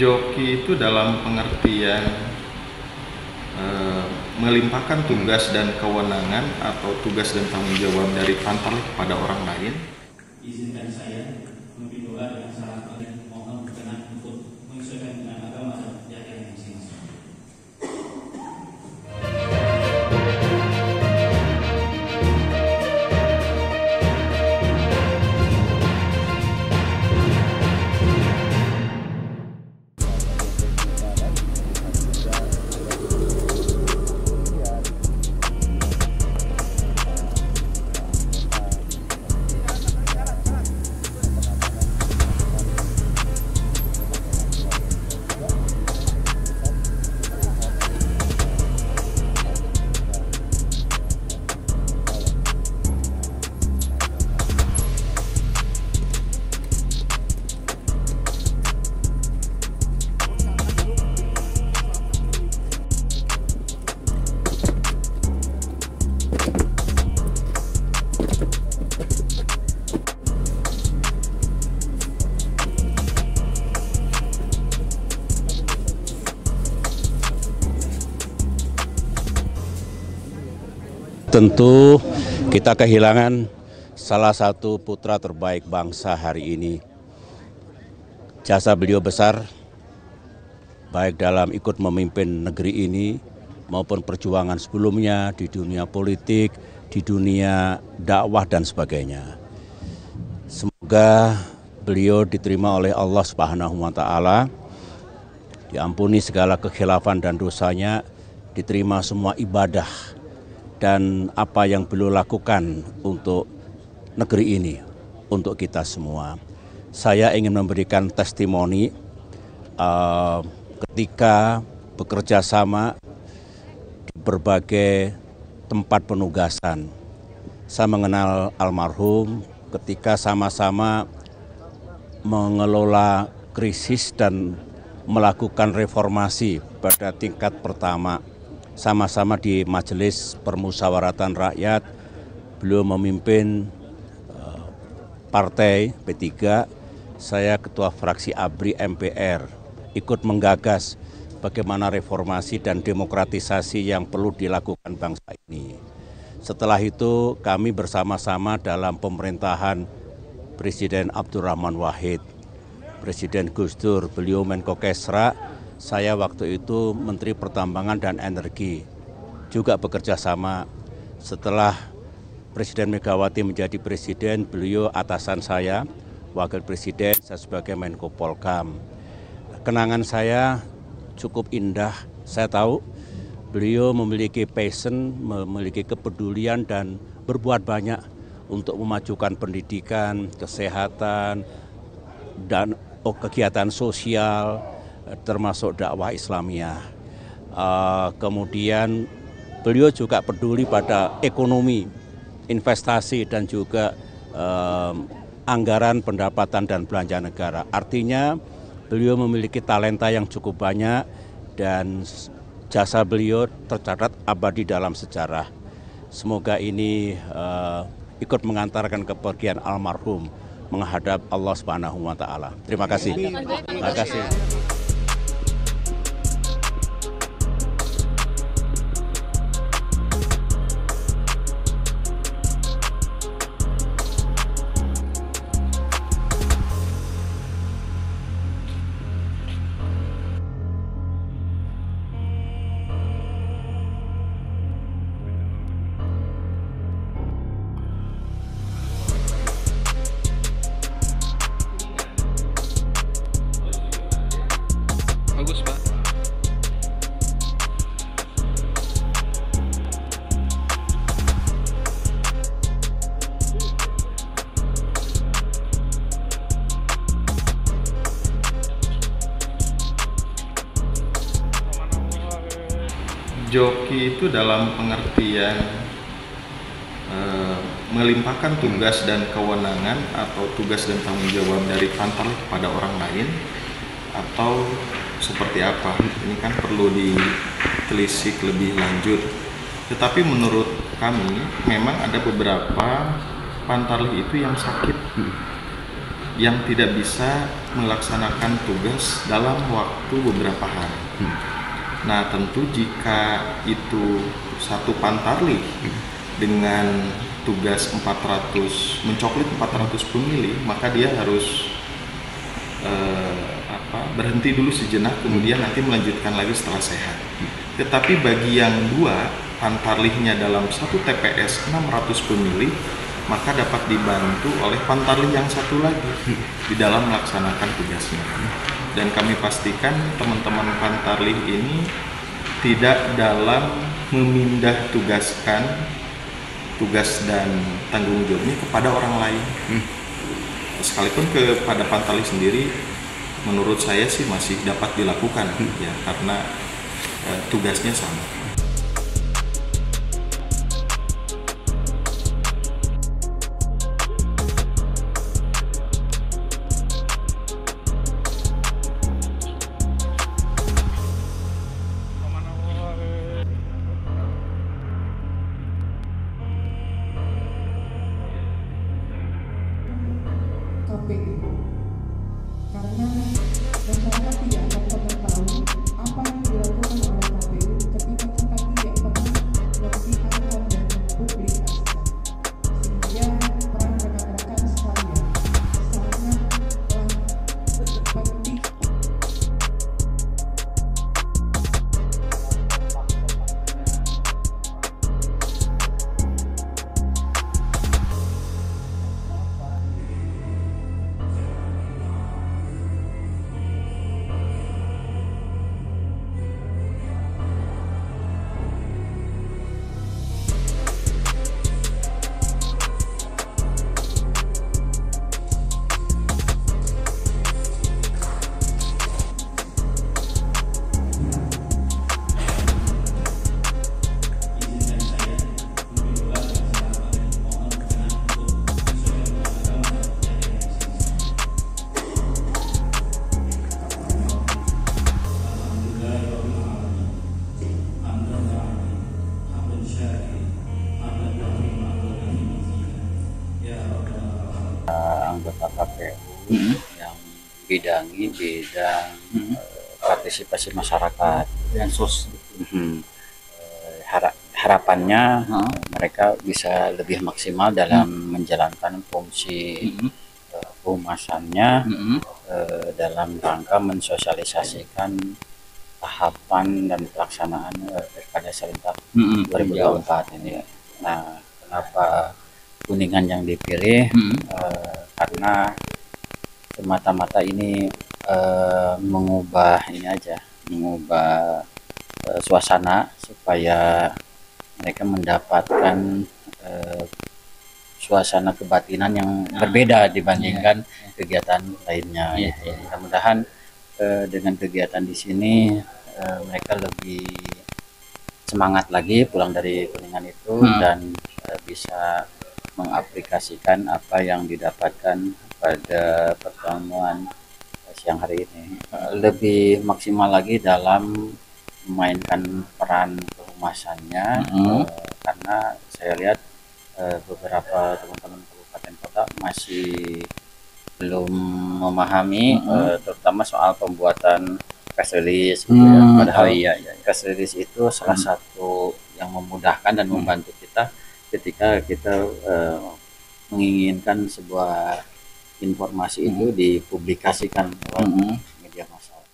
Joki itu dalam pengertian melimpahkan tugas dan kewenangan atau tugas dan tanggung jawab dari pantarlih kepada orang lain. Izinkan saya memimpin doa dengan syarat dan mohon berkenan untuk menyesuaikan dengan agama dan keyakinan masing-masing. Tentu kita kehilangan salah satu putra terbaik bangsa hari ini. Jasa beliau besar, baik dalam ikut memimpin negeri ini maupun perjuangan sebelumnya di dunia politik, di dunia dakwah dan sebagainya. Semoga beliau diterima oleh Allah Subhanahu wa Ta'ala, diampuni segala kekhilafan dan dosanya, diterima semua ibadah dan apa yang beliau lakukan untuk negeri ini, untuk kita semua. Saya ingin memberikan testimoni ketika bekerja sama di berbagai tempat penugasan. Saya mengenal almarhum ketika sama-sama mengelola krisis dan melakukan reformasi pada tingkat pertama. Sama-sama di Majelis Permusyawaratan Rakyat, beliau memimpin partai P3, saya ketua fraksi ABRI MPR, ikut menggagas bagaimana reformasi dan demokratisasi yang perlu dilakukan bangsa ini. Setelah itu kami bersama-sama dalam pemerintahan Presiden Abdurrahman Wahid, Presiden Gus Dur, beliau Menko Kesra, saya waktu itu Menteri Pertambangan dan Energi, juga bekerja sama. Setelah Presiden Megawati menjadi presiden, beliau atasan saya, wakil presiden, saya sebagai Menko Polkam. Kenangan saya cukup indah, saya tahu beliau memiliki passion, memiliki kepedulian dan berbuat banyak untuk memajukan pendidikan, kesehatan, dan kegiatan sosial, termasuk dakwah Islamiyah. Kemudian beliau juga peduli pada ekonomi, investasi dan juga anggaran pendapatan dan belanja negara. Artinya beliau memiliki talenta yang cukup banyak dan jasa beliau tercatat abadi dalam sejarah. Semoga ini ikut mengantarkan kepergian almarhum menghadap Allah Subhanahu wa Ta'ala. Terima kasih. Terima kasih. Bagus, Pak. Joki itu dalam pengertian melimpahkan tugas dan kewenangan atau tugas dan tanggung jawab dari pantarlih kepada orang lain, atau seperti apa? Ini kan perlu ditelisik lebih lanjut. Tetapi menurut kami memang ada beberapa pantarlih itu yang sakit. yang tidak bisa melaksanakan tugas dalam waktu beberapa hari. Nah, tentu jika itu satu pantarlih dengan tugas 400 mencoklit 400 pemilih, maka dia harus berhenti dulu sejenak, kemudian nanti melanjutkan lagi setelah sehat. Tetapi bagi yang dua, pantarlihnya dalam satu TPS 600 pemilih, maka dapat dibantu oleh pantarlih yang satu lagi di dalam melaksanakan tugasnya. Dan kami pastikan teman-teman pantarlih ini tidak dalam memindah tugaskan tugas dan tanggung jawabnya kepada orang lain. Sekalipun kepada pantarlih sendiri, menurut saya sih masih dapat dilakukan, ya, karena tugasnya sama. KPU, karena masyarakat tidak akan pernah tahu apa yang dilakukan oleh KPU ketika kita tidak pernah memperlihatkan dan mempublikasikan. Sehingga peran rekan-rekan sekalian sangatlah penting. Anggota KPU yang bidangi bidang partisipasi masyarakat, Densus. harapannya mereka bisa lebih maksimal dalam menjalankan fungsi kehumasannya dalam rangka mensosialisasikan tahapan dan pelaksanaan pilkada serentak 2024 ini. Nah, kenapa Kuningan yang dipilih? Karena semata-mata ini mengubah suasana supaya mereka mendapatkan suasana kebatinan yang berbeda dibandingkan kegiatan lainnya. Mudah-mudahan dengan kegiatan di sini mereka lebih semangat lagi pulang dari Kuningan itu dan bisa mengaplikasikan apa yang didapatkan pada pertemuan siang hari ini, lebih maksimal lagi dalam memainkan peran kehumasannya, karena saya lihat beberapa teman-teman kabupaten kota masih belum memahami, terutama soal pembuatan press release gitu ya. Padahal press release itu salah satu yang memudahkan dan membantu kita ketika kita menginginkan sebuah informasi itu dipublikasikan lewat media massal.